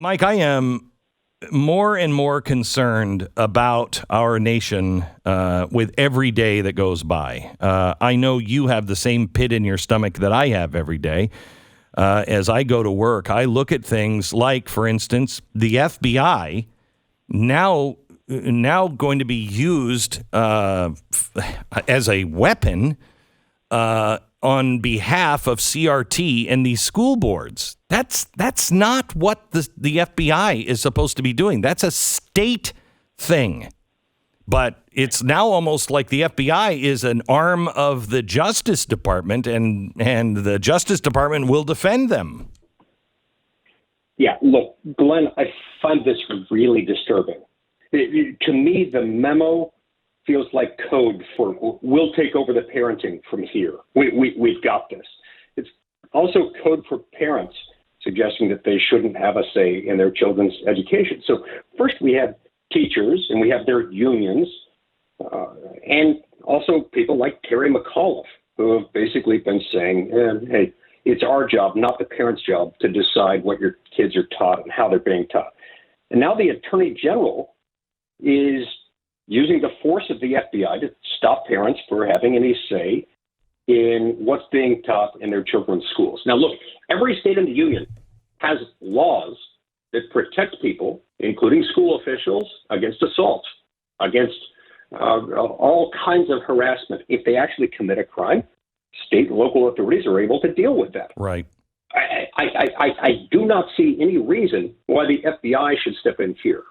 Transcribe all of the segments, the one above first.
Mike, I am more and more concerned about our nation with every day that goes by. I know you have the same pit in your stomach that I have every day. As I go to work, I look at things like, for instance, the FBI now going to be used as a weapon on behalf of CRT and these school boards. That's not what the FBI is supposed to be doing. That's a state thing. But it's now almost like the FBI is an arm of the Justice Department, and the Justice Department will defend them. Yeah, look, Glenn, I find this really disturbing. To me, the memo feels like code for we'll take over the parenting from here. We've got this. It's also code for parents suggesting that they shouldn't have a say in their children's education. So first we have teachers and we have their unions and also people like Terry McAuliffe, who have basically been saying, hey, it's our job, not the parents' job, to decide what your kids are taught and how they're being taught. And now the Attorney General is using the force of the FBI to stop parents for having any say in what's being taught in their children's schools. Now, look, every state in the union has laws that protect people, including school officials, against assault, against all kinds of harassment. If they actually commit a crime, state and local authorities are able to deal with that. Right. I do not see any reason why the FBI should step in here,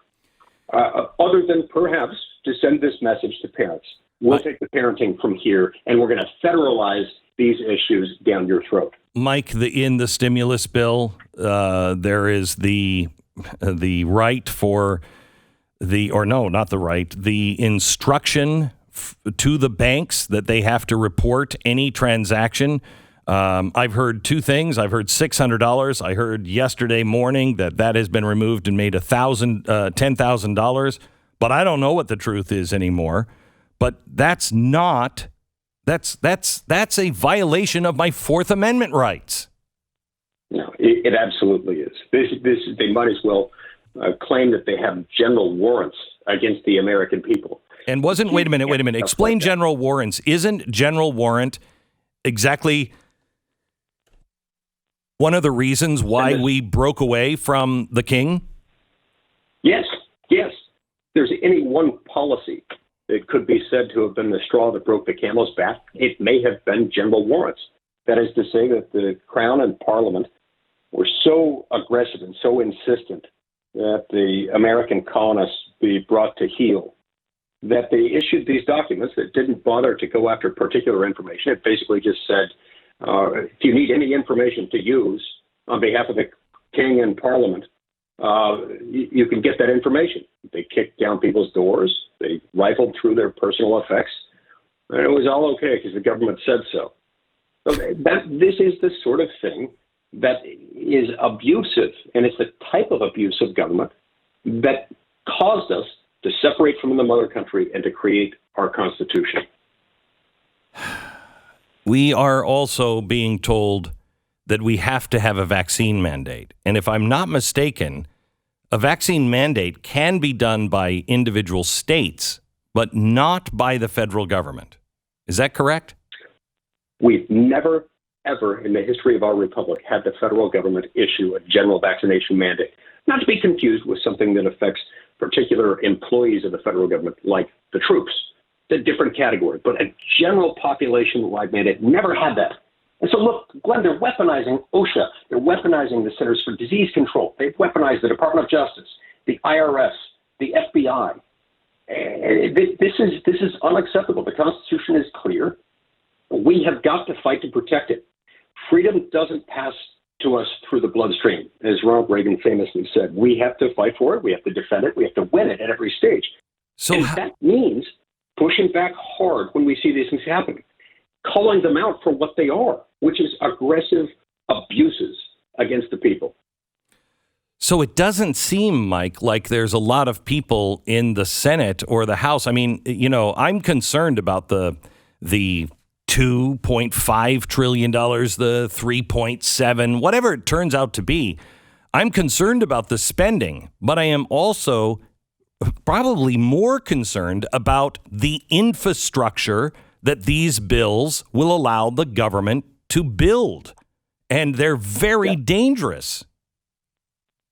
other than perhaps to send this message to parents. We'll take the parenting from here, and we're going to federalize these issues down your throat. Mike, in the stimulus bill, there is the right for the instruction to the banks that they have to report any transaction. I've heard two things. I've heard $600. I heard yesterday morning that has been removed and made $10,000. But I don't know what the truth is anymore. But that's a violation of my Fourth Amendment rights. No, it absolutely is. They might as well claim that they have general warrants against the American people. And wait a minute. Explain general warrants. Isn't general warrant exactly one of the reasons why we broke away from the king? Yes. There's any one policy that could be said to have been the straw that broke the camel's back, it may have been general warrants. That is to say that the Crown and Parliament were so aggressive and so insistent that the American colonists be brought to heel that they issued these documents that didn't bother to go after particular information. It basically just said, if you need any information to use on behalf of the king and Parliament, you can get that information. They kicked down people's doors. They rifled through their personal effects. And it was all okay because the government said so. This is the sort of thing that is abusive, and it's the type of abuse of government that caused us to separate from the mother country and to create our Constitution. We are also being told that we have to have a vaccine mandate. And if I'm not mistaken, a vaccine mandate can be done by individual states, but not by the federal government. Is that correct? We've never, ever in the history of our republic had the federal government issue a general vaccination mandate. Not to be confused with something that affects particular employees of the federal government, like the troops. It's a different category, but a general population-wide mandate never had that. And so, look, Glenn, they're weaponizing OSHA. They're weaponizing the Centers for Disease Control. They've weaponized the Department of Justice, the IRS, the FBI. This is unacceptable. The Constitution is clear. We have got to fight to protect it. Freedom doesn't pass to us through the bloodstream, as Ronald Reagan famously said. We have to fight for it. We have to defend it. We have to win it at every stage. And that means pushing back hard when we see these things happening, calling them out for what they are, which is aggressive abuses against the people. So it doesn't seem, Mike, like there's a lot of people in the Senate or the House. I mean, I'm concerned about the $2.5 trillion, the 3.7, whatever it turns out to be. I'm concerned about the spending, but I am also probably more concerned about the infrastructure that these bills will allow the government to build. And they're very dangerous.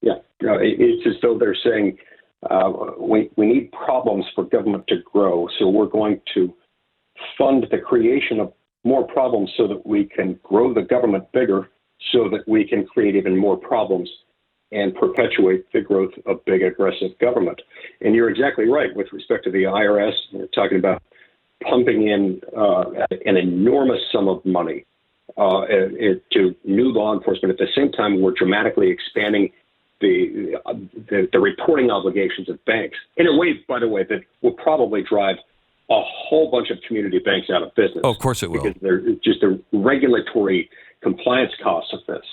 Yeah, it's as though they're saying we need problems for government to grow, so we're going to fund the creation of more problems so that we can grow the government bigger, so that we can create even more problems and perpetuate the growth of big, aggressive government. And you're exactly right with respect to the IRS. We're talking about pumping in an enormous sum of money to new law enforcement. At the same time, we're dramatically expanding the reporting obligations of banks in a way, by the way, that will probably drive a whole bunch of community banks out of business. Oh, of course it will. Because they're just the regulatory compliance costs of this.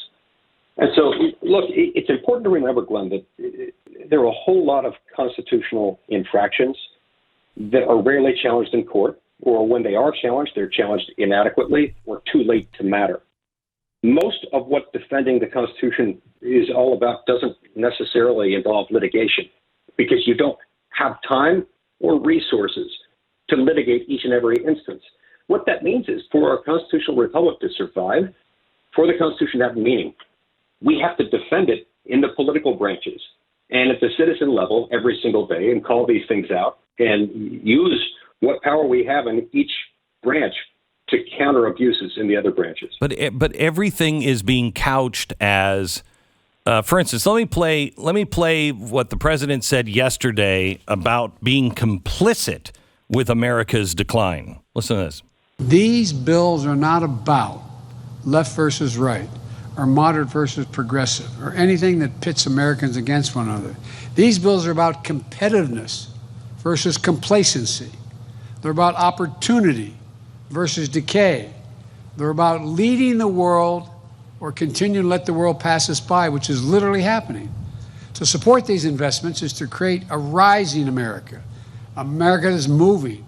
And so, look, it's important to remember, Glenn, that there are a whole lot of constitutional infractions that are rarely challenged in court, or when they are challenged, they're challenged inadequately or too late to matter. Most of what defending the Constitution is all about doesn't necessarily involve litigation, because you don't have time or resources to litigate each and every instance. What that means is, for our constitutional republic to survive, for the Constitution to have meaning, we have to defend it in the political branches and at the citizen level every single day, and call these things out and use what power we have in each branch to counter abuses in the other branches. But everything is being couched as, for instance, let me play what the president said yesterday about being complicit with America's decline. Listen to this. These bills are not about left versus right, or moderate versus progressive, or anything that pits Americans against one another. These bills are about competitiveness versus complacency. They're about opportunity versus decay. They're about leading the world or continue to let the world pass us by, which is literally happening. To support these investments is to create a rising America, America that's moving.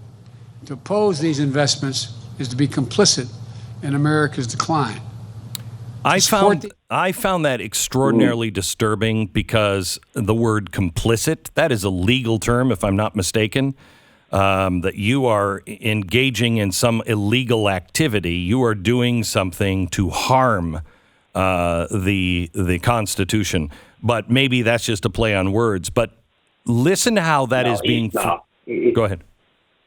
To oppose these investments is to be complicit in America's decline. I found that extraordinarily disturbing, because the word complicit, that is a legal term, if I'm not mistaken, that you are engaging in some illegal activity. You are doing something to harm the Constitution. But maybe that's just a play on words. But listen to how that is being... Go ahead.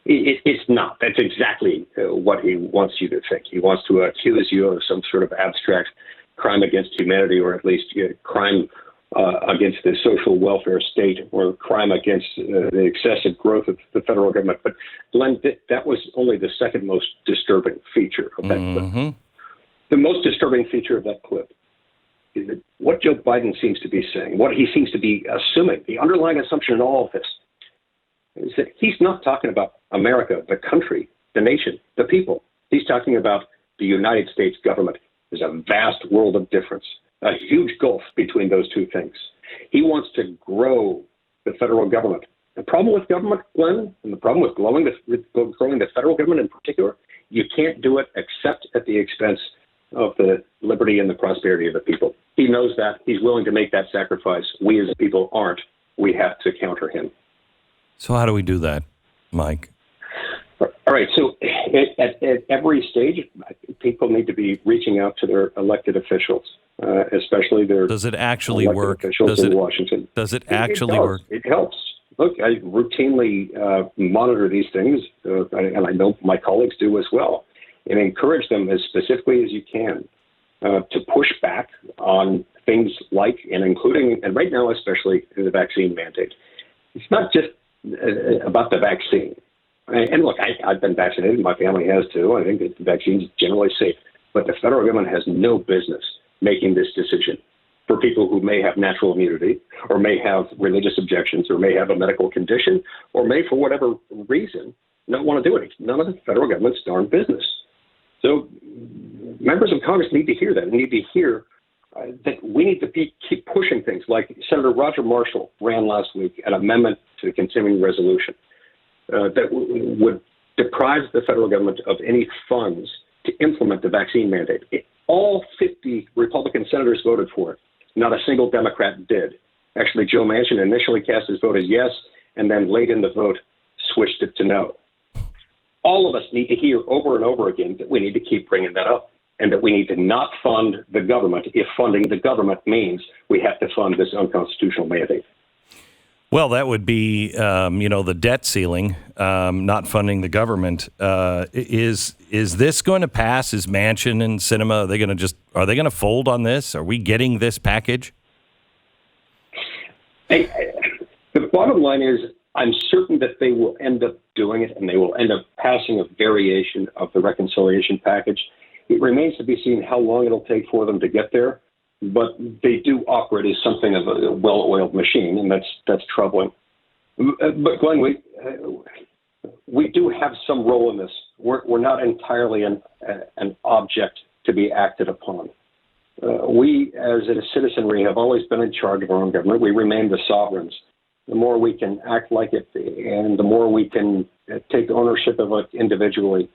It's not. That's exactly what he wants you to think. He wants to accuse you of some sort of abstract crime against humanity, or at least crime against the social welfare state, or crime against the excessive growth of the federal government. But Glenn, that was only the second most disturbing feature of that clip. The most disturbing feature of that clip is that what Joe Biden seems to be saying, what he seems to be assuming, the underlying assumption in all of this, is that he's not talking about America, the country, the nation, the people. He's talking about the United States government. There's a vast world of difference, a huge gulf between those two things. He wants to grow the federal government. The problem with government, Glenn, and the problem with growing the federal government in particular, you can't do it except at the expense of the liberty and the prosperity of the people. He knows that. He's willing to make that sacrifice. We as a people aren't. We have to counter him. So how do we do that, Mike? All right. So at every stage, people need to be reaching out to their elected officials, especially their Does it actually work? Officials in Washington. Does it actually work? It helps. Look, I routinely monitor these things, and I know my colleagues do as well, and encourage them as specifically as you can to push back on things like, and including, and right now especially, the vaccine mandate. It's not just about the vaccine. And look, I've been vaccinated. My family has too. I think that the vaccine is generally safe. But the federal government has no business making this decision for people who may have natural immunity, or may have religious objections, or may have a medical condition, or may, for whatever reason, not want to do it. None of the federal government's darn business. So members of Congress need to hear that. They need to hear that we need to keep pushing things. Like Senator Roger Marshall ran last week an amendment to the continuing resolution that would deprive the federal government of any funds to implement the vaccine mandate. All 50 Republican senators voted for it. Not a single Democrat did. Actually, Joe Manchin initially cast his vote as yes, and then late in the vote switched it to no. All of us need to hear over and over again that we need to keep bringing that up, and that we need to not fund the government if funding the government means we have to fund this unconstitutional mandate. Well, that would be, the debt ceiling, not funding the government. Is this going to pass? Is Manchin and Sinema, are they going to fold on this? Are we getting this package? The bottom line is, I'm certain that they will end up doing it, and they will end up passing a variation of the reconciliation package. It remains to be seen how long it'll take for them to get there, but they do operate as something of a well-oiled machine, and that's troubling. But Glenn, we do have some role in this. We're not entirely an object to be acted upon. We, as a citizenry, have always been in charge of our own government. We remain the sovereigns. The more we can act like it, and the more we can take ownership of it individually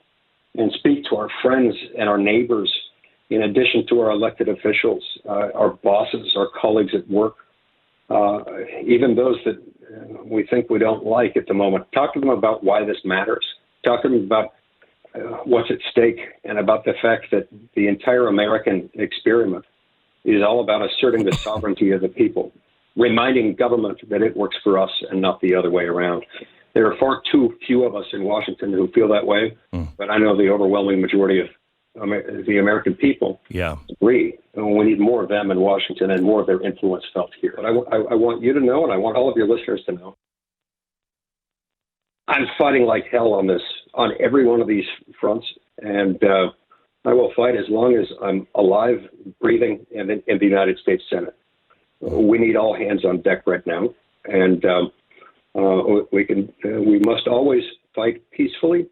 and speak to our friends and our neighbors, in addition to our elected officials, our bosses, our colleagues at work, even those that we think we don't like at the moment. Talk to them about why this matters. Talk to them about what's at stake, and about the fact that the entire American experiment is all about asserting the sovereignty of the people, reminding government that it works for us and not the other way around. There are far too few of us in Washington who feel that way, but I know the overwhelming majority of the American people agree. And we need more of them in Washington and more of their influence felt here. But I want you to know, and I want all of your listeners to know, I'm fighting like hell on this, on every one of these fronts, and I will fight as long as I'm alive, breathing, and in the United States Senate. We need all hands on deck right now, and we must always fight peacefully,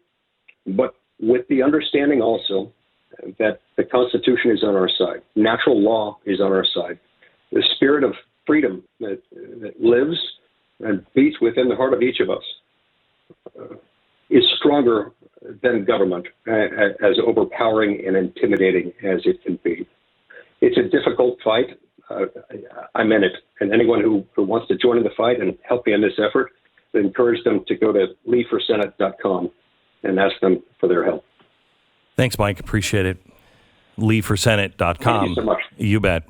but with the understanding also that the Constitution is on our side, natural law is on our side, the spirit of freedom that lives and beats within the heart of each of us is stronger than government, as overpowering and intimidating as it can be. It's a difficult fight. I'm in it. And anyone who wants to join in the fight and help me in this effort, I encourage them to go to leeforsenate.com and ask them for their help. Thanks, Mike. Appreciate it. leeforsenate.com. Thank you so much. You bet.